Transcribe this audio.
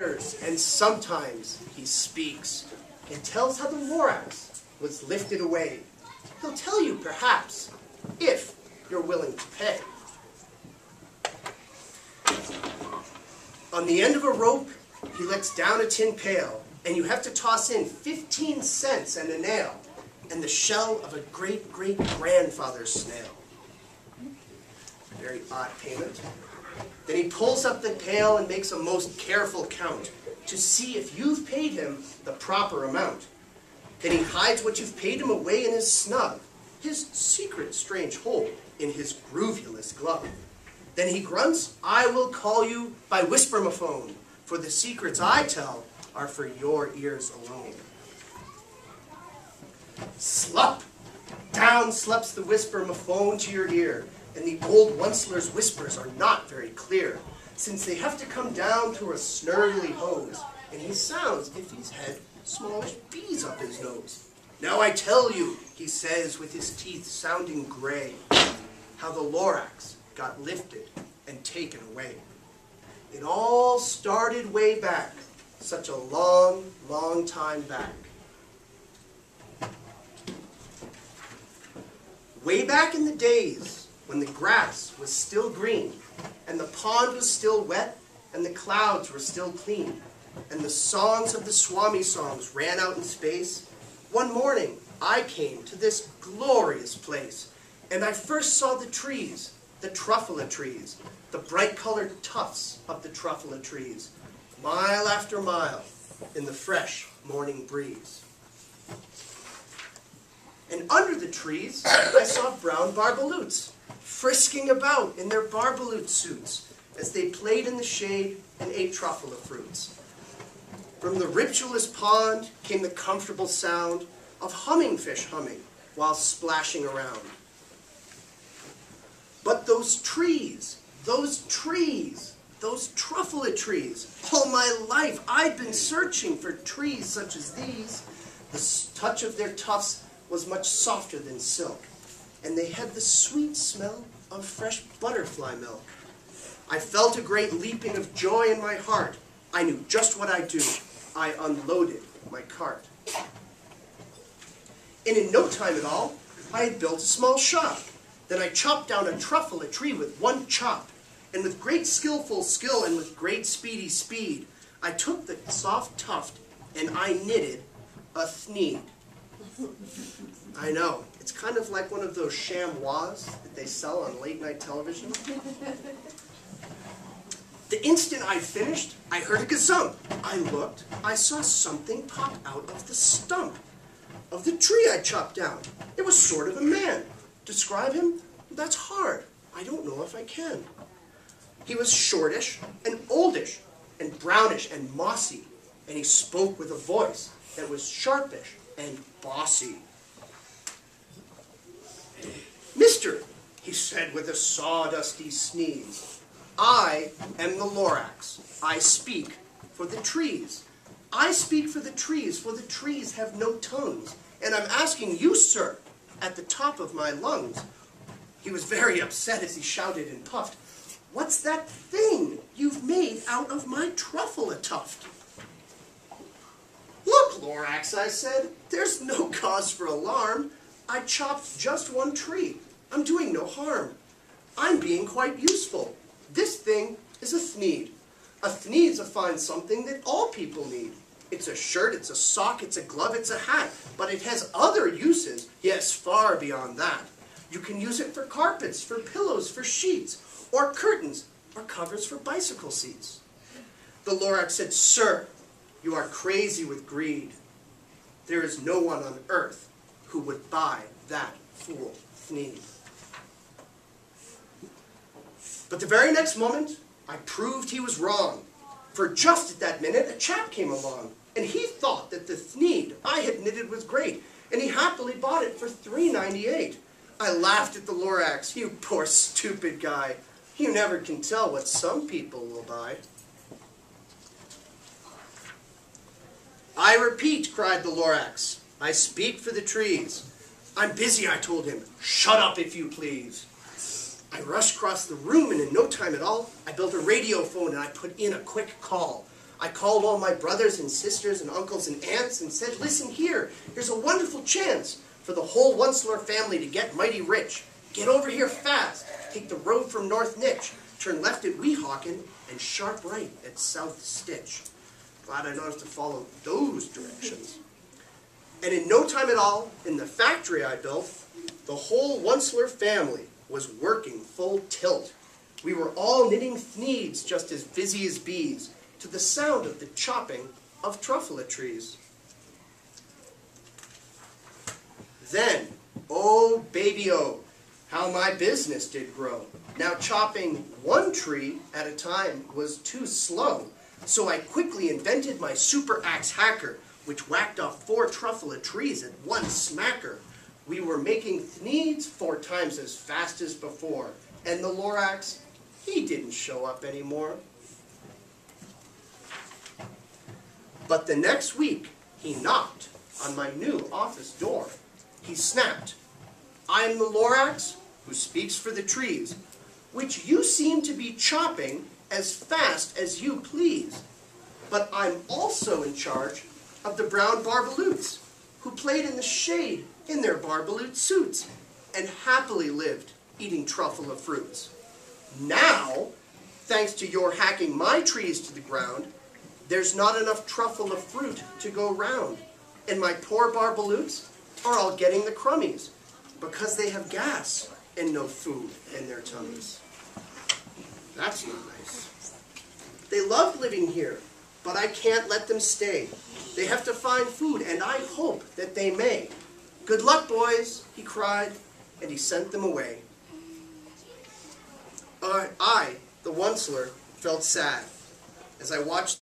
And sometimes he speaks and tells how the Lorax was lifted away. He'll tell you, perhaps, if you're willing to pay. On the end of a rope, he lets down a tin pail, and you have to toss in 15 cents and a nail, and the shell of a great-great-grandfather's snail. Very odd payment. Then he pulls up the pail and makes a most careful count to see if you've paid him the proper amount. Then he hides what you've paid him away in his snug, his secret strange hole in his groovulous glove. Then he grunts, "I will call you by whispermaphone, for the secrets I tell are for your ears alone." Slup! Down slups the whispermaphone to your ear, and the old Onceler's whispers are not very clear, since they have to come down through a snurgly hose, and he sounds as if he's had smallish bees up his nose. "Now I tell you," he says with his teeth sounding gray, "how the Lorax got lifted and taken away. It all started way back, such a long, long time back. Way back in the days when the grass was still green, and the pond was still wet, and the clouds were still clean, and the songs of the Swami songs ran out in space, one morning I came to this glorious place, and I first saw the trees, the truffula trees, the bright-colored tufts of the truffula trees, mile after mile in the fresh morning breeze. And under the trees, I saw brown barbaloots, frisking about in their barbaloot suits as they played in the shade and ate truffula fruits. From the ritualist pond came the comfortable sound of humming-fish humming while splashing around. But those trees, those truffula trees, all my life I'd been searching for trees such as these. The touch of their tufts was much softer than silk, and they had the sweet smell of fresh butterfly milk. I felt a great leaping of joy in my heart. I knew just what I'd do. I unloaded my cart. And in no time at all, I had built a small shop. Then I chopped down a truffula tree with one chop, and with great skillful skill and with great speedy speed, I took the soft tuft and I knitted a thneed. I know, it's kind of like one of those chamois that they sell on late-night television. The instant I finished, I heard a gazump. I looked, I saw something pop out of the stump of the tree I chopped down. It was sort of a man. Describe him? That's hard. I don't know if I can. He was shortish and oldish and brownish and mossy, and he spoke with a voice that was sharpish and bossy. "Mister," he said with a sawdusty sneeze, "I am the Lorax. I speak for the trees. I speak for the trees have no tongues, and I'm asking you, sir, at the top of my lungs." He was very upset as he shouted and puffed, "What's that thing you've made out of my truffula tuft?" "Look, Lorax," I said, "there's no cause for alarm. I chopped just one tree. I'm doing no harm. I'm being quite useful. This thing is a thneed. A thneed's a fine something that all people need. It's a shirt, it's a sock, it's a glove, it's a hat, but it has other uses, yes, far beyond that. You can use it for carpets, for pillows, for sheets, or curtains, or covers for bicycle seats." The Lorax said, "Sir, you are crazy with greed. There is no one on earth who would buy that fool thneed." But the very next moment, I proved he was wrong. For just at that minute, a chap came along, and he thought that the thneed I had knitted was great, and he happily bought it for $3.98. I laughed at the Lorax. "You poor stupid guy. You never can tell what some people will buy." "I repeat," cried the Lorax, "I speak for the trees." "I'm busy," I told him. "Shut up, if you please." I rushed across the room, and in no time at all, I built a radio phone and I put in a quick call. I called all my brothers and sisters and uncles and aunts and said, listen here, here's a wonderful chance for the whole Onceler family to get mighty rich. Get over here fast. Take the road from North Nitch. Turn left at Weehawken and sharp right at South Stitch. Glad I don't have to follow those directions. And in no time at all, in the factory I built, the whole Onceler family was working full tilt. We were all knitting thneeds just as busy as bees, to the sound of the chopping of truffula trees. Then, oh baby oh, how my business did grow. Now chopping one tree at a time was too slow, so I quickly invented my super axe hacker, which whacked off 4 truffula trees at one smacker. We were making thneeds 4 times as fast as before, and the Lorax, he didn't show up anymore. But the next week, he knocked on my new office door. He snapped, I am the Lorax who speaks for the trees, which you seem to be chopping as fast as you please. But I'm also in charge of the brown barbaloots, who played in the shade in their barbaloot suits, and happily lived eating truffula fruits. Now, thanks to your hacking my trees to the ground, there's not enough truffula fruit to go round, and my poor barbaloots are all getting the crummies, because they have gas and no food in their tummies. That's not nice. They love living here, but I can't let them stay. They have to find food, and I hope that they may. Good luck, boys, he cried, and he sent them away. I, the Onceler, felt sad as I watched